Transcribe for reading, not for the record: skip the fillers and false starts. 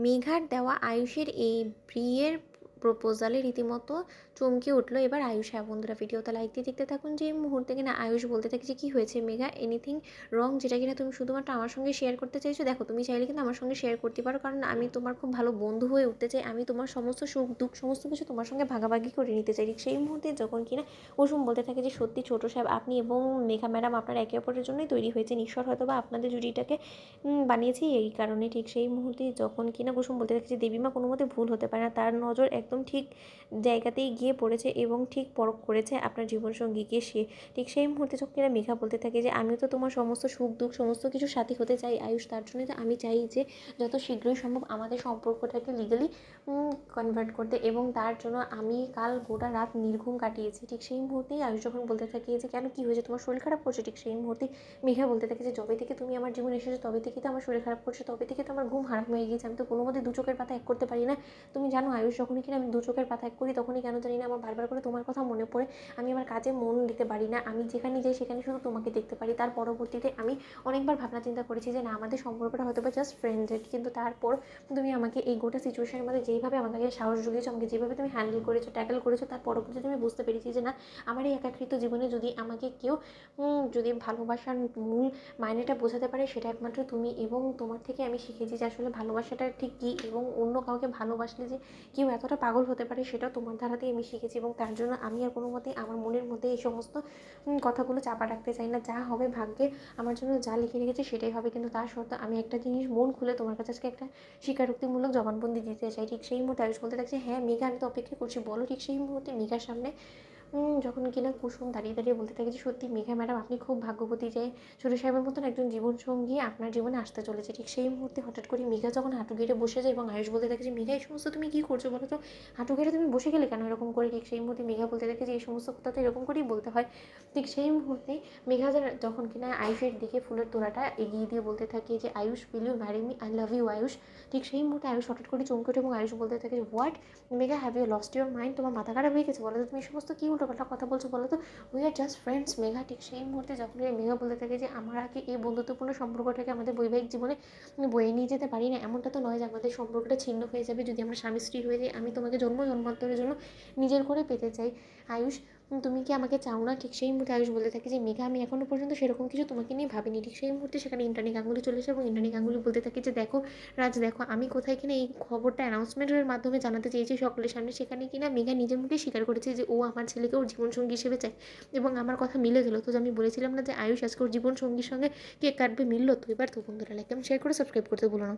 মেঘার দেওয়া আয়ুষের এই বিয়ের প্রপোজালে রীতিমতো চমকে উঠলো এবার আয়ুষ। হ্যাঁ বন্ধুরা, ভিডিওটা লাইক দিয়ে দেখতে থাকুন। যে এই মুহূর্তে কিনা আয়ুষ বলতে থাকে যে কী হয়েছে মেঘা, এনিথিং রং যেটা কিনা তুমি শুধুমাত্র আমার সঙ্গে শেয়ার করতে চাইছো? দেখো, তুমি চাইলে কিন্তু আমার সঙ্গে শেয়ার করতে পারো, কারণ আমি তোমার খুব ভালো বন্ধু হয়ে উঠতে চাই। আমি তোমার সমস্ত সুখ দুঃখ সমস্ত কিছু তোমার সঙ্গে ভাগাভাগি করে নিতে চাই। ঠিক সেই মুহূর্তে যখন কিনা কুসুম বলতে থাকে যে সত্যি ছোটো সাহেব, আপনি এবং মেঘা ম্যাডাম আপনার একে অপরের জন্যই তৈরি হয়েছেন, ঈশ্বর হয়তো বা আপনাদের জুটিটাকে বানিয়েছি এই কারণে। ঠিক সেই মুহূর্তে যখন কিনা কুসুম বলতে থাকে যে দেবীমা কোনো মতে ভুল হতে পারে না, তার নজর একদম ঠিক জায়গাতেই গিয়ে পড়েছে এবং ঠিক পরখ করেছে আপনার জীবনসঙ্গীকে সে। ঠিক সেই মুহূর্তে যখন কিনা মেঘা বলতে থাকে যে আমিও তো তোমার সমস্ত সুখ দুঃখ সমস্ত কিছু সাথী হতে চাই আয়ুষ, তার জন্যই তো আমি চাই যে যত শীঘ্রই সম্ভব আমাদের সম্পর্কটাকে লিগালি কনভার্ট করতে, এবং তার জন্য আমি কাল গোটা রাত নির্ঘুম কাটিয়েছি। ঠিক সেই মুহূর্তেই আয়ুষ যখন বলতে থাকে যে কেন, কী হয়েছে, তোমার শরীর খারাপ করছে? ঠিক সেই মুহূর্তে মেঘা বলতে থাকে যে যবে থেকে তুমি আমার জীবনে এসেছো তবে থেকে তো আমার শরীর খারাপ করছে, তবে থেকে তো আমার ঘুম হারাম হয়ে গিয়েছে, আমি তো কোনো মতে দু চোখের পাতা এক করতে পারি না। তুমি জানো আয়ুষ, যখনই কিনা আমি দু চোখের পাতা এক করি তখনই কেন জানি না আমার বারবার করে তোমার কথা মনে পড়ে। আমি আমার কাজে মন দিতে পারি না, আমি যেখানে যাই সেখানে শুধু তোমাকে দেখতে পারি। তার পরবর্তীতে আমি অনেকবার ভাবনা চিন্তা করেছি যে না, আমাদের সম্পর্কটা হয়তো বা জাস্ট ফ্রেন্ডেড, কিন্তু তারপর তুমি আমাকে এই গোটা সিচুয়েশনের মধ্যে যেইভাবে আমাকে সাহস জুগিয়েছো, আমাকে যেভাবে তুমি হ্যান্ডেল করেছো, ট্যাকেল করেছো, তার পরবর্তীতে আমি বুঝতে পেরেছি যে না, আমার এই একাকৃত জীবনে যদি আমাকে কেউ যদি ভালোবাসার মূল মাইনেটা বোঝাতে পারে সেটা একমাত্র তুমি। এবং তোমার থেকে আমি শিখেছি যে আসলে ভালোবাসাটা ঠিক কী, এবং অন্য কাউকে ভালোবাসলে যে কেউ এতটা পাগল হতে পারে সেটাও তোমার ধারাতেই আমি শিখেছি। এবং তার জন্য আমি আর কোনো মতেই আমার মনের মধ্যে এই সমস্ত কথাগুলো চাপা রাখতে চাই না। যা হবে ভাগ্যে আমার জন্য যা লিখে রেখেছে সেটাই হবে, কিন্তু তার সত্ত্বেও আমি একটা জিনিস মন খুলে তোমার কাছে আজকে একটা স্বীকারোক্তিমূলক জবানবন্দি দিতে চাই। ঠিক সেই মুহূর্তে আয়ুষ বলতে থাকছে হ্যাঁ মেঘা, আমি তো অপেক্ষা করছি, বলো। ঠিক সেই মুহূর্তে মেঘার সামনে যখন কিনা কুসুম দাঁড়িয়ে দাঁড়িয়ে বলতে থাকে যে সত্যি মেঘা ম্যাডাম, আপনি খুব ভাগ্যবতী যে ছোটো সাহেবের মতন একজন জীবনসঙ্গী আপনার জীবনে আসতে চলেছে। ঠিক সেই মুহূর্তে হঠাৎ করে মেঘা যখন হাঁটু গেড়ে বসে যায় এবং আয়ুষ বলতে থাকে যে মেঘা, এই সমস্ত তুমি কী করছো বলো তো, হাঁটু গেড়ে তুমি বসে গেলে কেন এরকম করে? ঠিক সেই মুহূর্তে মেঘা বলতে থাকে যে এই সমস্ত কথা তো এরকম করেই বলতে হয়। ঠিক সেই মুহূর্তেই মেঘা যখন কিনা আয়ুষের দিকে ফুলের তোড়াটা এগিয়ে দিয়ে বলতে থাকে যে Ayush, will you marry me, I love you Ayush. ঠিক সেই মুহূর্তে আয়ুষ হঠাৎ করে চমকে ওঠে এবং আয়ুষ বলতে থাকে যে what Megha, have you lost your mind, তোমার মাথা খারাপ হয়ে গেছে? বলো তো তুমি এই সমস্ত কী উল্টোপাল্টা কথা বলছো বলো তো, we are just friends Megha. ঠিক সেই মুহূর্তে যখন মেঘা বলতে থাকে যে আমার আগে এই বন্ধুত্বপূর্ণ সম্পর্কটাকে আমাদের বৈবাহিক জীবনে বয়ে নিয়ে যেতে পারি না, এমনটা তো নয় যে আমাদের সম্পর্কটা ছিন্ন হয়ে যাবে যদি আমরা স্বামী স্ত্রী হয়ে যাই। আমি তোমাকে জন্ম জন্মান্তরের জন্য নিজের করে পেতে চাই আয়ুষ, তুমি কি আমাকে চাও না? ঠিক সেই মুহূর্তে আয়ুষ বলতে থাকে যে মেঘা, আমি এখনও পর্যন্ত সেরকম কিছু তোমাকে নিয়ে ভাবিনি। ঠিক সেই মুহূর্তে সেখানে ইন্দ্রাণী গাঙ্গুলি চলে আসে এবং ইন্দ্রাণী গাঙ্গুলি বলতে থাকে যে দেখো রাজ, দেখো আমি কোথায় কিনা এই খবরটা অ্যানাউন্সমেন্টের মাধ্যমে জানাতে চেয়েছি সকলের সামনে, সেখানে কিনা মেঘা নিজের মুখে স্বীকার করেছে যে ও আমার ছেলেকে ওর জীবনসঙ্গী হিসেবে চায়। এবং আমার কথা মিলে গেলো তো, যে আমি বলেছিলাম না যে আয়ুষ আজকে ওর জীবনসঙ্গীর সঙ্গে কেক কাটবে, মিললো তো। এবার তো বন্ধুরা লাইক কমেন্ট শেয়ার করে সাবস্ক্রাইব করতে ভুলো না।